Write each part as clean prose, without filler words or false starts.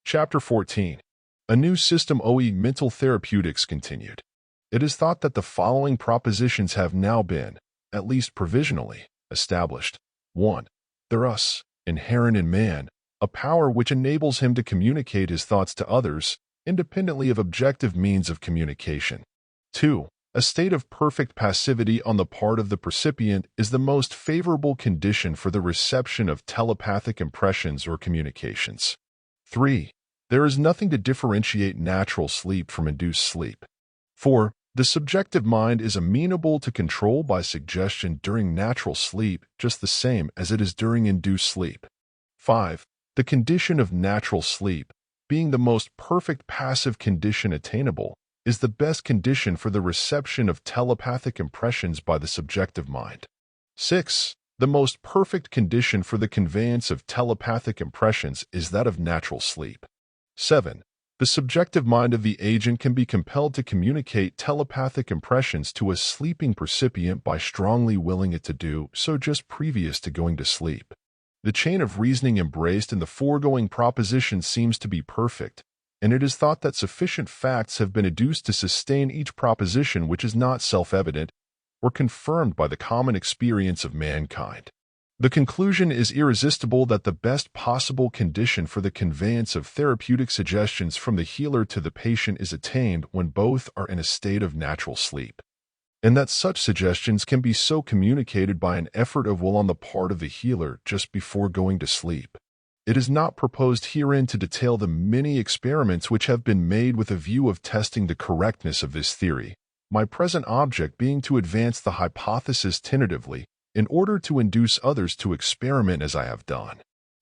Chapter 14. A new system OE mental therapeutics continued. It is thought that the following propositions have now been, at least provisionally, established. 1. There is, inherent in man, a power which enables him to communicate his thoughts to others, independently of objective means of communication. 2. A state of perfect passivity on the part of the percipient is the most favorable condition for the reception of telepathic impressions or communications. 3. There is nothing to differentiate natural sleep from induced sleep. 4. The subjective mind is amenable to control by suggestion during natural sleep just the same as it is during induced sleep. 5. The condition of natural sleep, being the most perfect passive condition attainable, is the best condition for the reception of telepathic impressions by the subjective mind. 6. The most perfect condition for the conveyance of telepathic impressions is that of natural sleep. 7. The subjective mind of the agent can be compelled to communicate telepathic impressions to a sleeping percipient by strongly willing it to do so just previous to going to sleep. The chain of reasoning embraced in the foregoing proposition seems to be perfect, and it is thought that sufficient facts have been adduced to sustain each proposition which is not self-evident or confirmed by the common experience of mankind. The conclusion is irresistible that the best possible condition for the conveyance of therapeutic suggestions from the healer to the patient is attained when both are in a state of natural sleep, and that such suggestions can be so communicated by an effort of will on the part of the healer just before going to sleep. It is not proposed herein to detail the many experiments which have been made with a view of testing the correctness of this theory, my present object being to advance the hypothesis tentatively in order to induce others to experiment as I have done.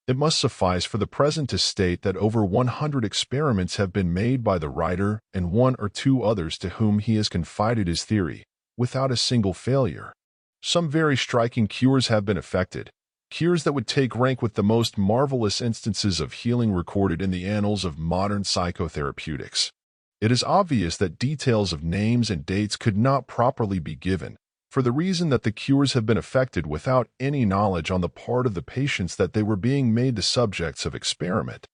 It must suffice for the present to state that over 100 experiments have been made by the writer and 1 or 2 others to whom he has confided his theory, without a single failure. Some very striking cures have been effected, cures that would take rank with the most marvelous instances of healing recorded in the annals of modern psychotherapeutics. It is obvious that details of names and dates could not properly be given, for the reason that the cures have been effected without any knowledge on the part of the patients that they were being made the subjects of experiment.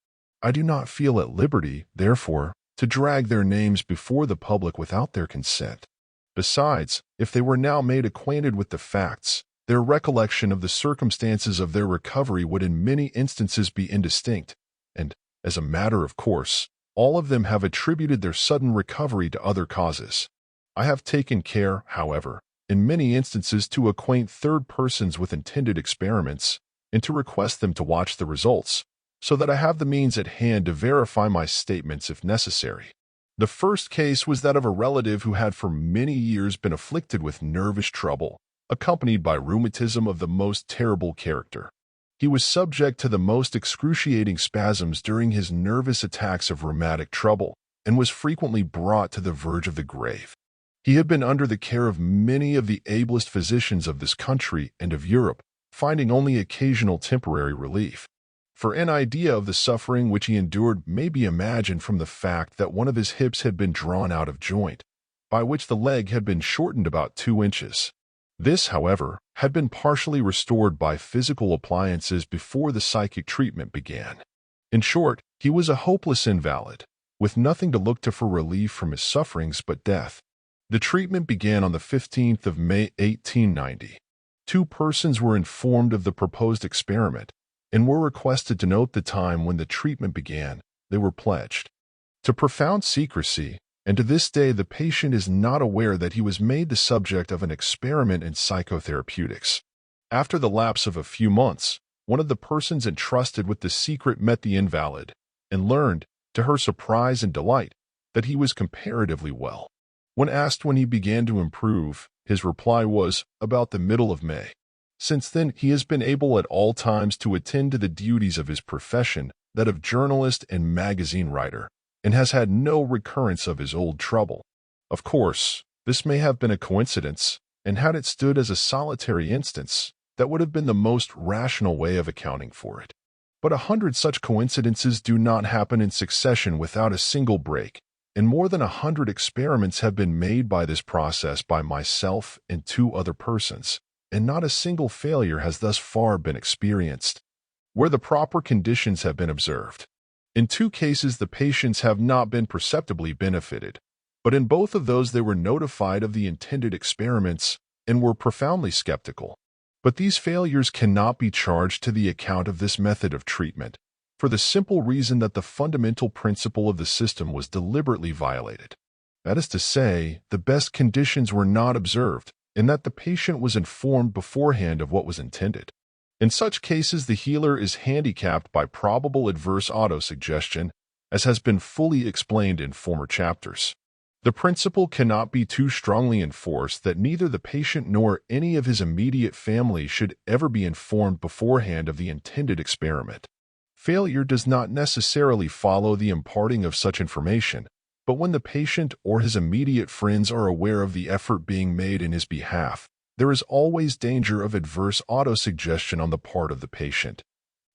I do not feel at liberty, therefore, to drag their names before the public without their consent. Besides, if they were now made acquainted with the facts, their recollection of the circumstances of their recovery would in many instances be indistinct, and, as a matter of course, all of them have attributed their sudden recovery to other causes. I have taken care, however, in many instances to acquaint third persons with intended experiments, and to request them to watch the results, so that I have the means at hand to verify my statements if necessary. The first case was that of a relative who had for many years been afflicted with nervous trouble, accompanied by rheumatism of the most terrible character. He was subject to the most excruciating spasms during his nervous attacks of rheumatic trouble, and was frequently brought to the verge of the grave. He had been under the care of many of the ablest physicians of this country and of Europe, finding only occasional temporary relief. For an idea of the suffering which he endured may be imagined from the fact that one of his hips had been drawn out of joint, by which the leg had been shortened about 2 inches. This, however, had been partially restored by physical appliances before the psychic treatment began. In short, he was a hopeless invalid, with nothing to look to for relief from his sufferings but death. The treatment began on the 15th of May 1890. 2 persons were informed of the proposed experiment, and were requested to note the time when the treatment began. They were pledged to profound secrecy, and to this day the patient is not aware that he was made the subject of an experiment in psychotherapeutics. After the lapse of a few months, one of the persons entrusted with the secret met the invalid, and learned, to her surprise and delight, that he was comparatively well. When asked when he began to improve, his reply was, about the middle of May. Since then, he has been able at all times to attend to the duties of his profession, that of journalist and magazine writer, and has had no recurrence of his old trouble. Of course, this may have been a coincidence, and had it stood as a solitary instance, that would have been the most rational way of accounting for it. But 100 such coincidences do not happen in succession without a single break, and more than 100 experiments have been made by this process by myself and 2 other persons, and not a single failure has thus far been experienced, where the proper conditions have been observed. In 2 cases, the patients have not been perceptibly benefited, but in both of those they were notified of the intended experiments and were profoundly skeptical. But these failures cannot be charged to the account of this method of treatment, for the simple reason that the fundamental principle of the system was deliberately violated. That is to say, the best conditions were not observed, and that the patient was informed beforehand of what was intended. In such cases, the healer is handicapped by probable adverse autosuggestion, as has been fully explained in former chapters. The principle cannot be too strongly enforced that neither the patient nor any of his immediate family should ever be informed beforehand of the intended experiment. Failure does not necessarily follow the imparting of such information, but when the patient or his immediate friends are aware of the effort being made in his behalf, there is always danger of adverse autosuggestion on the part of the patient,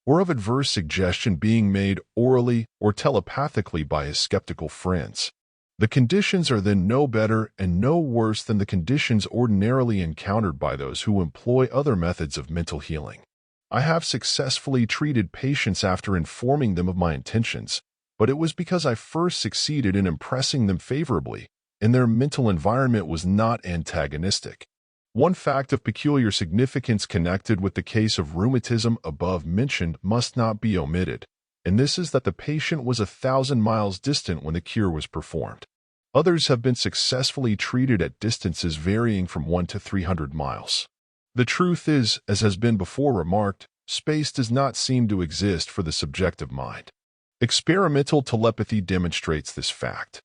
or of adverse suggestion being made orally or telepathically by his skeptical friends. The conditions are then no better and no worse than the conditions ordinarily encountered by those who employ other methods of mental healing. I have successfully treated patients after informing them of my intentions, but it was because I first succeeded in impressing them favorably, and their mental environment was not antagonistic. One fact of peculiar significance connected with the case of rheumatism above mentioned must not be omitted, and this is that the patient was 1,000 miles distant when the cure was performed. Others have been successfully treated at distances varying from 1 to 300 miles. The truth is, as has been before remarked, space does not seem to exist for the subjective mind. Experimental telepathy demonstrates this fact.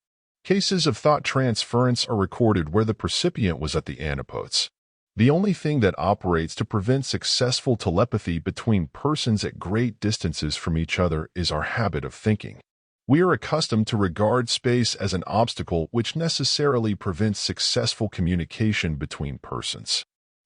Cases of thought transference are recorded where the percipient was at the antipodes. The only thing that operates to prevent successful telepathy between persons at great distances from each other is our habit of thinking. We are accustomed to regard space as an obstacle which necessarily prevents successful communication between persons.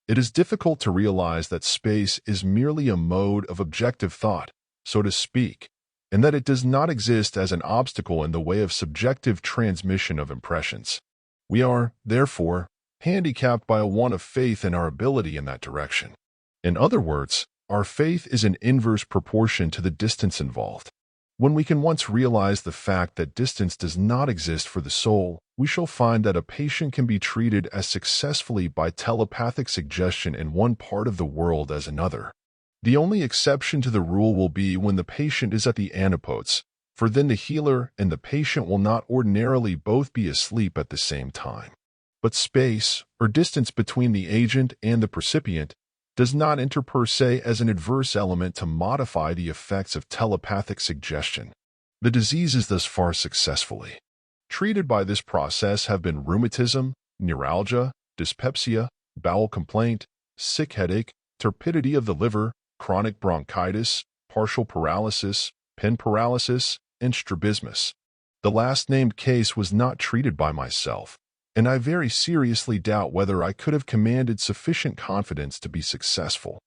It is difficult to realize that space is merely a mode of objective thought, so to speak, and that it does not exist as an obstacle in the way of subjective transmission of impressions. We are, therefore, handicapped by a want of faith in our ability in that direction. In other words, our faith is in inverse proportion to the distance involved. When we can once realize the fact that distance does not exist for the soul, we shall find that a patient can be treated as successfully by telepathic suggestion in one part of the world as another. The only exception to the rule will be when the patient is at the antipodes, for then the healer and the patient will not ordinarily both be asleep at the same time. But space, or distance between the agent and the percipient, does not enter per se as an adverse element to modify the effects of telepathic suggestion. The diseases thus far successfully treated by this process have been rheumatism, neuralgia, dyspepsia, bowel complaint, sick headache, torpidity of the liver, chronic bronchitis, partial paralysis, pen paralysis, and strabismus. The last named case was not treated by myself, and I very seriously doubt whether I could have commanded sufficient confidence to be successful.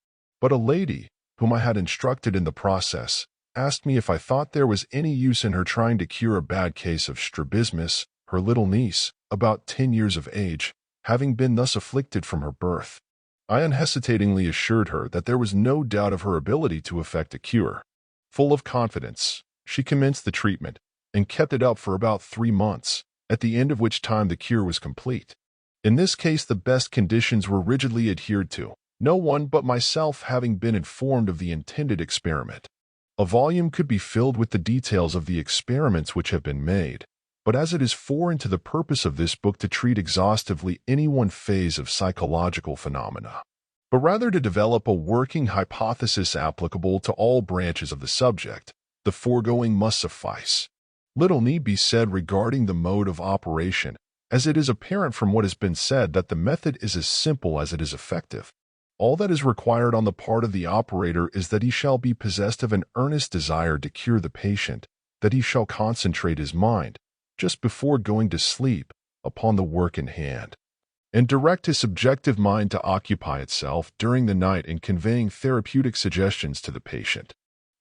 But a lady, whom I had instructed in the process, asked me if I thought there was any use in her trying to cure a bad case of strabismus, her little niece, about 10 years of age, having been thus afflicted from her birth. I unhesitatingly assured her that there was no doubt of her ability to effect a cure. Full of confidence, she commenced the treatment, and kept it up for about 3 months, at the end of which time the cure was complete. In this case, the best conditions were rigidly adhered to, no one but myself having been informed of the intended experiment. A volume could be filled with the details of the experiments which have been made, but as it is foreign to the purpose of this book to treat exhaustively any one phase of psychological phenomena, but rather to develop a working hypothesis applicable to all branches of the subject, the foregoing must suffice. Little need be said regarding the mode of operation, as it is apparent from what has been said that the method is as simple as it is effective. All that is required on the part of the operator is that he shall be possessed of an earnest desire to cure the patient, that he shall concentrate his mind, just before going to sleep, upon the work in hand, and direct his subjective mind to occupy itself during the night in conveying therapeutic suggestions to the patient.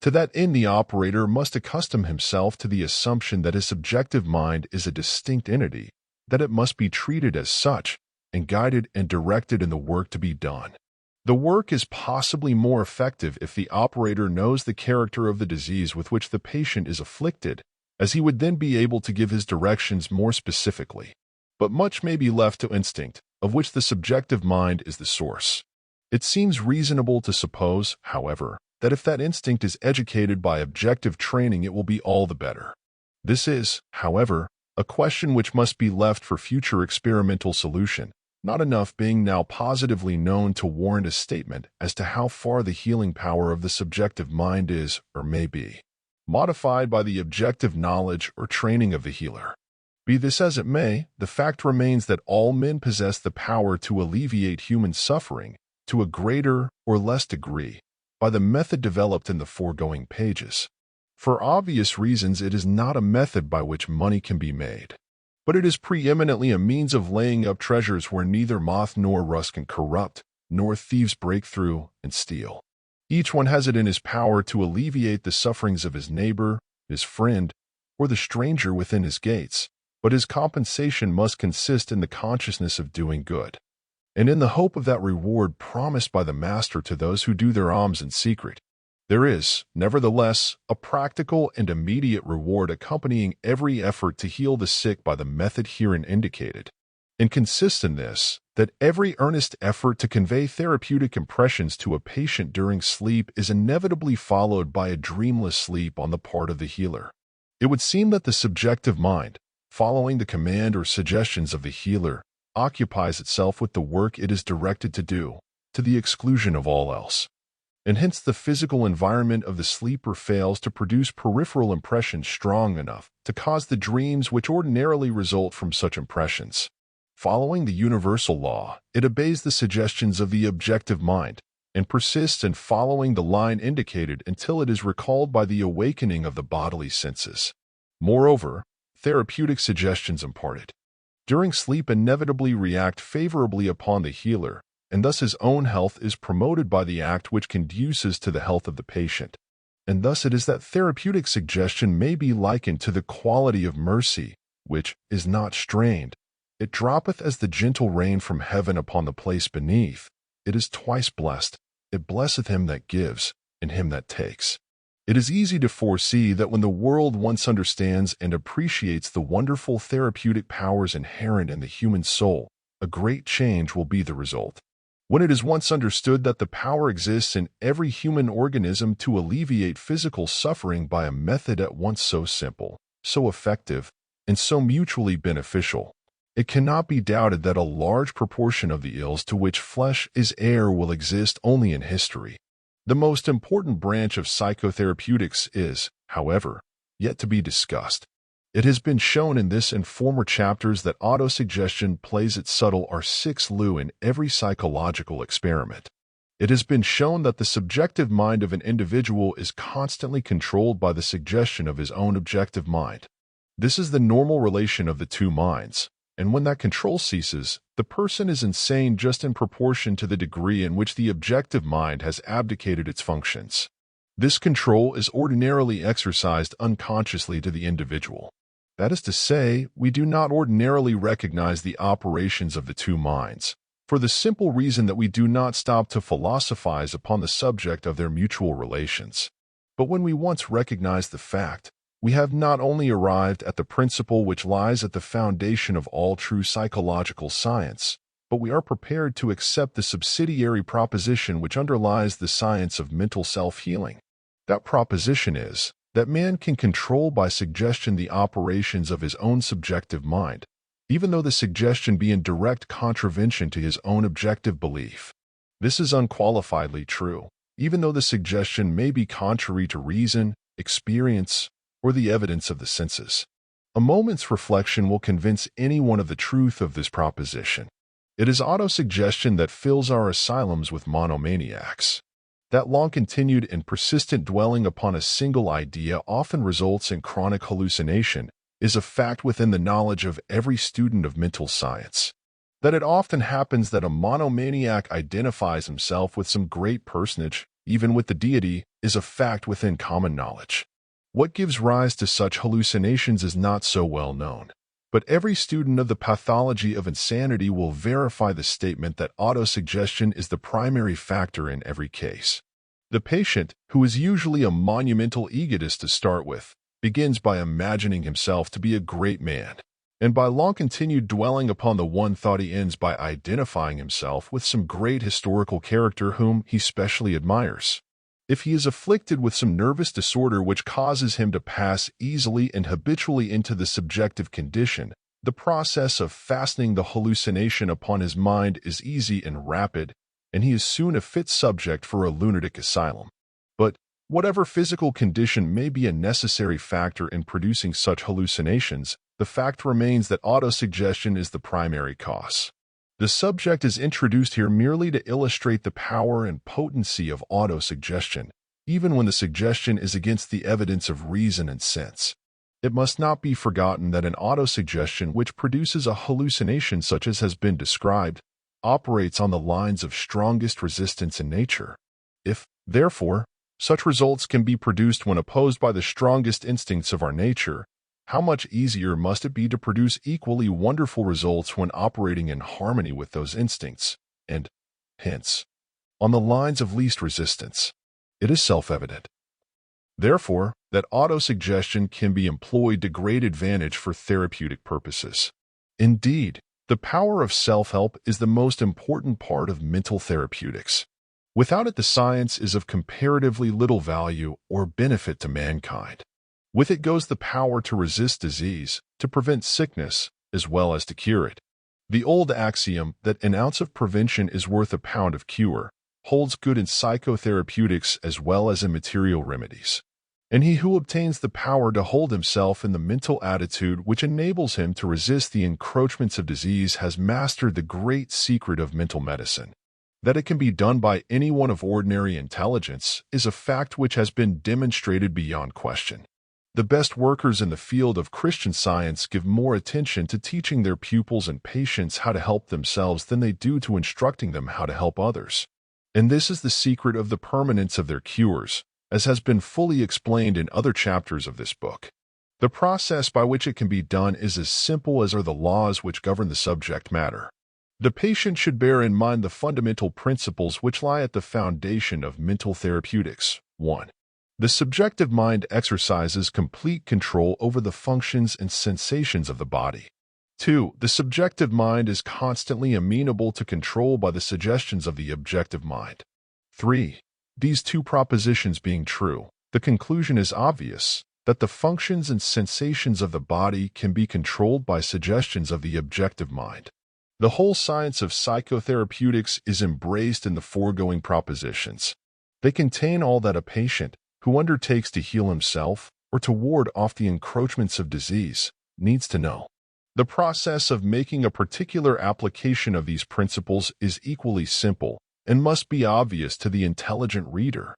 To that end, the operator must accustom himself to the assumption that his subjective mind is a distinct entity, that it must be treated as such, and guided and directed in the work to be done. The work is possibly more effective if the operator knows the character of the disease with which the patient is afflicted, as he would then be able to give his directions more specifically. But much may be left to instinct, of which the subjective mind is the source. It seems reasonable to suppose, however, that if that instinct is educated by objective training, it will be all the better. This is, however, a question which must be left for future experimental solution, not enough being now positively known to warrant a statement as to how far the healing power of the subjective mind is, or may be, modified by the objective knowledge or training of the healer. Be this as it may, the fact remains that all men possess the power to alleviate human suffering, to a greater or less degree, by the method developed in the foregoing pages. For obvious reasons, it is not a method by which money can be made, but it is preeminently a means of laying up treasures where neither moth nor rust can corrupt, nor thieves break through and steal. Each one has it in his power to alleviate the sufferings of his neighbor, his friend, or the stranger within his gates, but his compensation must consist in the consciousness of doing good, and in the hope of that reward promised by the Master to those who do their alms in secret. There is, nevertheless, a practical and immediate reward accompanying every effort to heal the sick by the method herein indicated, and consists in this, that every earnest effort to convey therapeutic impressions to a patient during sleep is inevitably followed by a dreamless sleep on the part of the healer. It would seem that the subjective mind, following the command or suggestions of the healer, occupies itself with the work it is directed to do, to the exclusion of all else. And hence the physical environment of the sleeper fails to produce peripheral impressions strong enough to cause the dreams which ordinarily result from such impressions. Following the universal law, it obeys the suggestions of the objective mind and persists in following the line indicated until it is recalled by the awakening of the bodily senses. Moreover, therapeutic suggestions imparted during sleep inevitably react favorably upon the healer, and thus his own health is promoted by the act which conduces to the health of the patient. And thus it is that therapeutic suggestion may be likened to the quality of mercy, which is not strained. It droppeth as the gentle rain from heaven upon the place beneath. It is twice blessed. It blesseth him that gives, and him that takes. It is easy to foresee that when the world once understands and appreciates the wonderful therapeutic powers inherent in the human soul, a great change will be the result. When it is once understood that the power exists in every human organism to alleviate physical suffering by a method at once so simple, so effective, and so mutually beneficial, it cannot be doubted that a large proportion of the ills to which flesh is heir will exist only in history. The most important branch of psychotherapeutics is, however, yet to be discussed. It has been shown in this and former chapters that autosuggestion plays its subtle R6 in every psychological experiment. It has been shown that the subjective mind of an individual is constantly controlled by the suggestion of his own objective mind. This is the normal relation of the two minds, and when that control ceases, the person is insane just in proportion to the degree in which the objective mind has abdicated its functions. This control is ordinarily exercised unconsciously to the individual. That is to say, we do not ordinarily recognize the operations of the two minds, for the simple reason that we do not stop to philosophize upon the subject of their mutual relations. But when we once recognize the fact, we have not only arrived at the principle which lies at the foundation of all true psychological science, but we are prepared to accept the subsidiary proposition which underlies the science of mental self-healing. That proposition is that man can control by suggestion the operations of his own subjective mind, even though the suggestion be in direct contravention to his own objective belief. This is unqualifiedly true, even though the suggestion may be contrary to reason, experience, or the evidence of the senses. A moment's reflection will convince anyone of the truth of this proposition. It is autosuggestion that fills our asylums with monomaniacs. That long-continued and persistent dwelling upon a single idea often results in chronic hallucination is a fact within the knowledge of every student of mental science. That it often happens that a monomaniac identifies himself with some great personage, even with the deity, is a fact within common knowledge. What gives rise to such hallucinations is not so well known, But every student of the pathology of insanity will verify the statement that autosuggestion is the primary factor in every case. The patient, who is usually a monumental egotist to start with, begins by imagining himself to be a great man, and by long continued dwelling upon the one thought he ends by identifying himself with some great historical character whom he specially admires. If he is afflicted with some nervous disorder which causes him to pass easily and habitually into the subjective condition, the process of fastening the hallucination upon his mind is easy and rapid, and he is soon a fit subject for a lunatic asylum. But whatever physical condition may be a necessary factor in producing such hallucinations, the fact remains that autosuggestion is the primary cause. The subject is introduced here merely to illustrate the power and potency of autosuggestion, even when the suggestion is against the evidence of reason and sense. It must not be forgotten that an autosuggestion which produces a hallucination such as has been described operates on the lines of strongest resistance in nature. If, therefore, such results can be produced when opposed by the strongest instincts of our nature, how much easier must it be to produce equally wonderful results when operating in harmony with those instincts, and, hence, on the lines of least resistance. It is self-evident, therefore, that autosuggestion can be employed to great advantage for therapeutic purposes. Indeed, the power of self-help is the most important part of mental therapeutics. Without it, the science is of comparatively little value or benefit to mankind. With it goes the power to resist disease, to prevent sickness, as well as to cure it. The old axiom that an ounce of prevention is worth a pound of cure holds good in psychotherapeutics as well as in material remedies. And he who obtains the power to hold himself in the mental attitude which enables him to resist the encroachments of disease has mastered the great secret of mental medicine. That it can be done by anyone of ordinary intelligence is a fact which has been demonstrated beyond question. The best workers in the field of Christian Science give more attention to teaching their pupils and patients how to help themselves than they do to instructing them how to help others. And this is the secret of the permanence of their cures, as has been fully explained in other chapters of this book. The process by which it can be done is as simple as are the laws which govern the subject matter. The patient should bear in mind the fundamental principles which lie at the foundation of mental therapeutics. 1. The subjective mind exercises complete control over the functions and sensations of the body. 2. The subjective mind is constantly amenable to control by the suggestions of the objective mind. 3. These two propositions being true, the conclusion is obvious that the functions and sensations of the body can be controlled by suggestions of the objective mind. The whole science of psychotherapeutics is embraced in the foregoing propositions. They contain all that a patient, who undertakes to heal himself or to ward off the encroachments of disease, needs to know. The process of making a particular application of these principles is equally simple and must be obvious to the intelligent reader.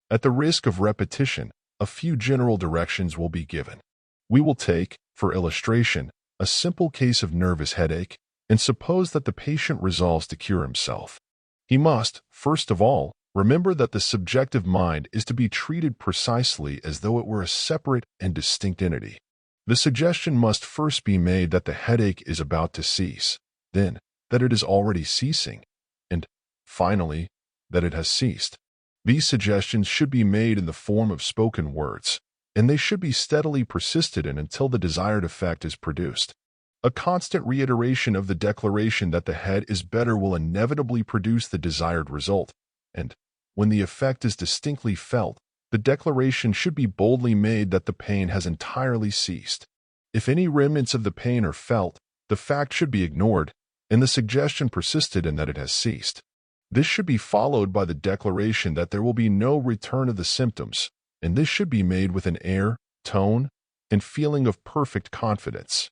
At the risk of repetition, a few general directions will be given. We will take, for illustration, a simple case of nervous headache, and suppose that the patient resolves to cure himself. He must, first of all, remember that the subjective mind is to be treated precisely as though it were a separate and distinct entity. The suggestion must first be made that the headache is about to cease, then that it is already ceasing, and, finally, that it has ceased. These suggestions should be made in the form of spoken words, and they should be steadily persisted in until the desired effect is produced. A constant reiteration of the declaration that the head is better will inevitably produce the desired result, and, when the effect is distinctly felt, the declaration should be boldly made that the pain has entirely ceased. If any remnants of the pain are felt, the fact should be ignored, and the suggestion persisted in that it has ceased. This should be followed by the declaration that there will be no return of the symptoms, and this should be made with an air, tone, and feeling of perfect confidence.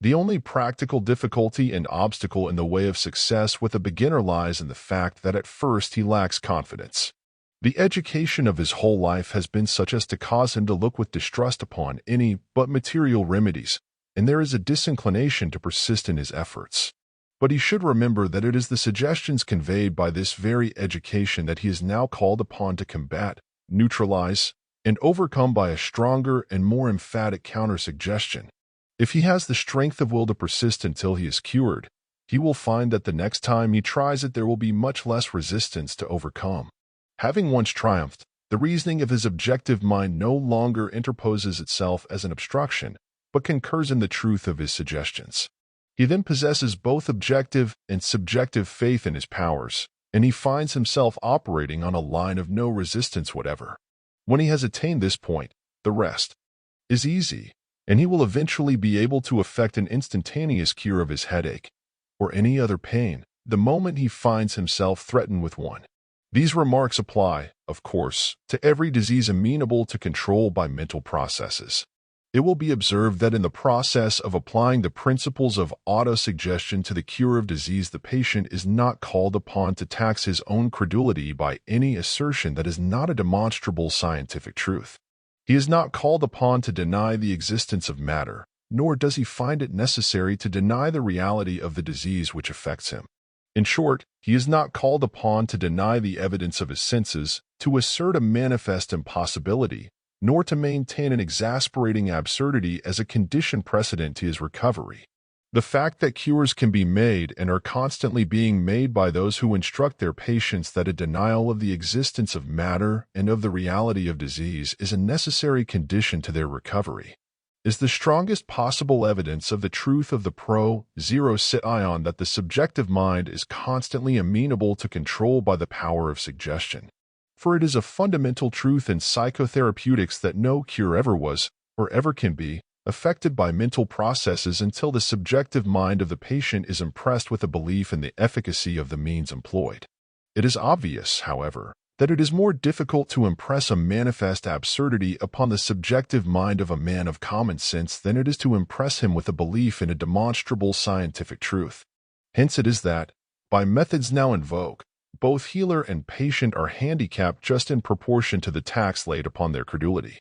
The only practical difficulty and obstacle in the way of success with a beginner lies in the fact that at first he lacks confidence. The education of his whole life has been such as to cause him to look with distrust upon any but material remedies, and there is a disinclination to persist in his efforts. But he should remember that it is the suggestions conveyed by this very education that he is now called upon to combat, neutralize, and overcome by a stronger and more emphatic counter-suggestion. If he has the strength of will to persist until he is cured, he will find that the next time he tries it there will be much less resistance to overcome. Having once triumphed, the reasoning of his objective mind no longer interposes itself as an obstruction, but concurs in the truth of his suggestions. He then possesses both objective and subjective faith in his powers, and he finds himself operating on a line of no resistance whatever. When he has attained this point, the rest is easy, and he will eventually be able to effect an instantaneous cure of his headache or any other pain the moment he finds himself threatened with one. These remarks apply, of course, to every disease amenable to control by mental processes. It will be observed that in the process of applying the principles of autosuggestion to the cure of disease, the patient is not called upon to tax his own credulity by any assertion that is not a demonstrable scientific truth. He is not called upon to deny the existence of matter, nor does he find it necessary to deny the reality of the disease which affects him. In short, he is not called upon to deny the evidence of his senses, to assert a manifest impossibility, nor to maintain an exasperating absurdity as a condition precedent to his recovery. The fact that cures can be made and are constantly being made by those who instruct their patients that a denial of the existence of matter and of the reality of disease is a necessary condition to their recovery, is the strongest possible evidence of the truth of the pro-zero sit ion that the subjective mind is constantly amenable to control by the power of suggestion. For it is a fundamental truth in psychotherapeutics that no cure ever was, or ever can be, affected by mental processes until the subjective mind of the patient is impressed with a belief in the efficacy of the means employed. It is obvious, however, that it is more difficult to impress a manifest absurdity upon the subjective mind of a man of common sense than it is to impress him with a belief in a demonstrable scientific truth. Hence it is that, by methods now in vogue, both healer and patient are handicapped just in proportion to the tax laid upon their credulity.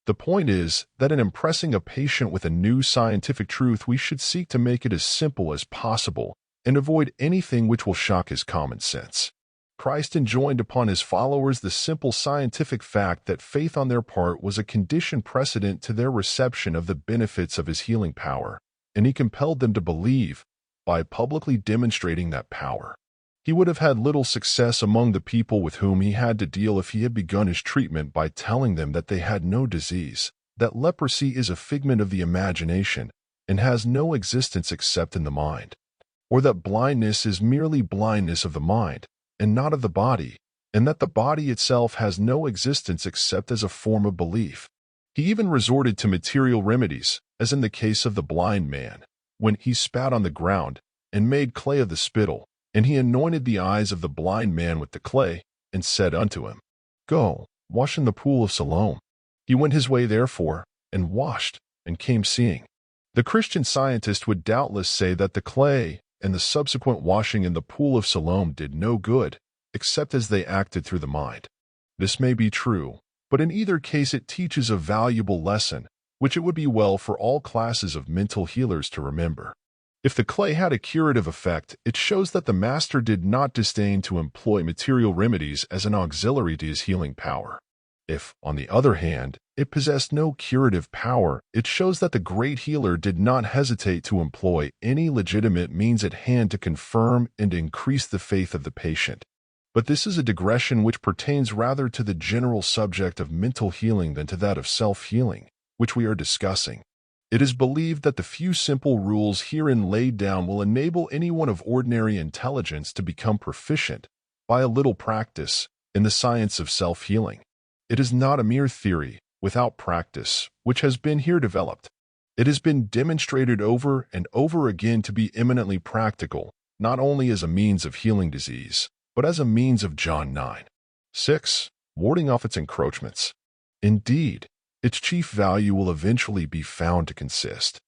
The point is that in impressing a patient with a new scientific truth, we should seek to make it as simple as possible and avoid anything which will shock his common sense. Christ enjoined upon his followers the simple scientific fact that faith on their part was a condition precedent to their reception of the benefits of his healing power, and he compelled them to believe by publicly demonstrating that power. He would have had little success among the people with whom he had to deal if he had begun his treatment by telling them that they had no disease, that leprosy is a figment of the imagination and has no existence except in the mind, or that blindness is merely blindness of the mind and not of the body, and that the body itself has no existence except as a form of belief. He even resorted to material remedies, as in the case of the blind man, when he spat on the ground and made clay of the spittle, and he anointed the eyes of the blind man with the clay, and said unto him, Go, wash in the pool of Siloam. He went his way therefore, and washed, and came seeing. The Christian scientist would doubtless say that the clay and the subsequent washing in the pool of Siloam did no good, except as they acted through the mind. This may be true, but in either case it teaches a valuable lesson, which it would be well for all classes of mental healers to remember. If the clay had a curative effect, it shows that the master did not disdain to employ material remedies as an auxiliary to his healing power. If, on the other hand, it possessed no curative power, it shows that the great healer did not hesitate to employ any legitimate means at hand to confirm and increase the faith of the patient. But this is a digression which pertains rather to the general subject of mental healing than to that of self-healing, which we are discussing. It is believed that the few simple rules herein laid down will enable anyone of ordinary intelligence to become proficient, by a little practice, in the science of self-healing. It is not a mere theory, without practice, which has been here developed. It has been demonstrated over and over again to be eminently practical, not only as a means of healing disease, but as a means of John 9:6, warding off its encroachments. Indeed, its chief value will eventually be found to consist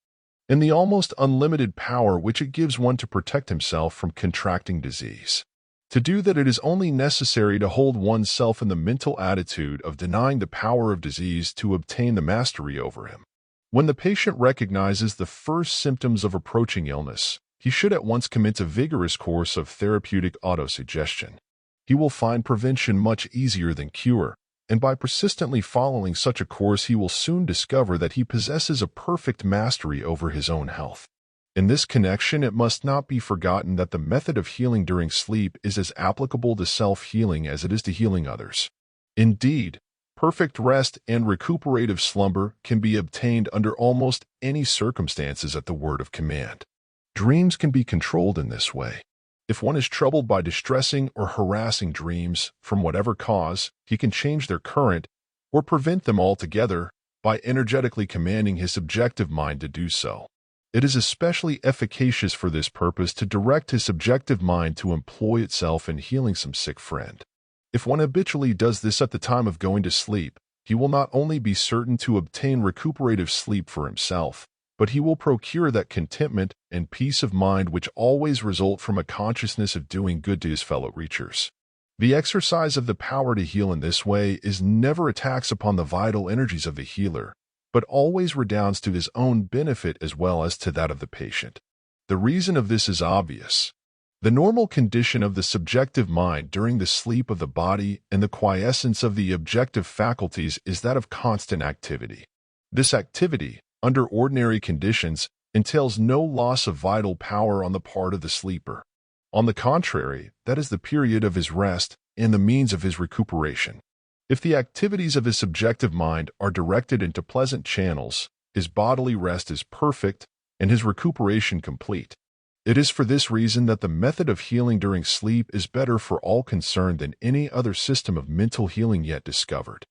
in the almost unlimited power which it gives one to protect himself from contracting disease. To do that, it is only necessary to hold oneself in the mental attitude of denying the power of disease to obtain the mastery over him. When the patient recognizes the first symptoms of approaching illness, he should at once commence a vigorous course of therapeutic autosuggestion. He will find prevention much easier than cure, and by persistently following such a course he will soon discover that he possesses a perfect mastery over his own health. In this connection, it must not be forgotten that the method of healing during sleep is as applicable to self-healing as it is to healing others. Indeed, perfect rest and recuperative slumber can be obtained under almost any circumstances at the word of command. Dreams can be controlled in this way. If one is troubled by distressing or harassing dreams, from whatever cause, he can change their current or prevent them altogether by energetically commanding his subjective mind to do so. It is especially efficacious for this purpose to direct his subjective mind to employ itself in healing some sick friend. If one habitually does this at the time of going to sleep, he will not only be certain to obtain recuperative sleep for himself, but he will procure that contentment and peace of mind which always result from a consciousness of doing good to his fellow creatures. The exercise of the power to heal in this way is never a tax upon the vital energies of the healer, but always redounds to his own benefit as well as to that of the patient. The reason of this is obvious. The normal condition of the subjective mind during the sleep of the body and the quiescence of the objective faculties is that of constant activity. This activity, under ordinary conditions, entails no loss of vital power on the part of the sleeper. On the contrary, that is the period of his rest and the means of his recuperation. If the activities of his subjective mind are directed into pleasant channels, his bodily rest is perfect and his recuperation complete. It is for this reason that the method of healing during sleep is better for all concerned than any other system of mental healing yet discovered.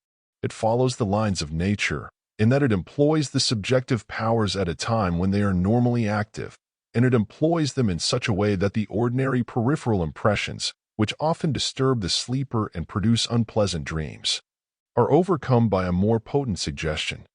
It follows the lines of nature, in that it employs the subjective powers at a time when they are normally active, and it employs them in such a way that the ordinary peripheral impressions, which often disturb the sleeper and produce unpleasant dreams, are overcome by a more potent suggestion.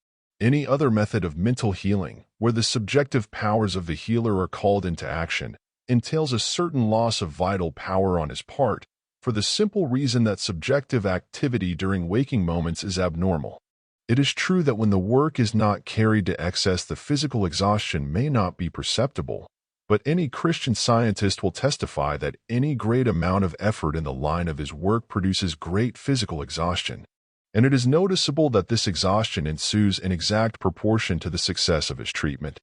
Any other method of mental healing, where the subjective powers of the healer are called into action, entails a certain loss of vital power on his part, for the simple reason that subjective activity during waking moments is abnormal. It is true that when the work is not carried to excess, the physical exhaustion may not be perceptible, but any Christian scientist will testify that any great amount of effort in the line of his work produces great physical exhaustion, and it is noticeable that this exhaustion ensues in exact proportion to the success of his treatment.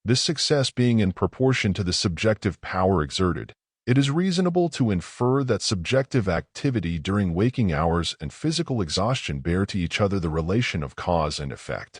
This success being in proportion to the subjective power exerted, it is reasonable to infer that subjective activity during waking hours and physical exhaustion bear to each other the relation of cause and effect.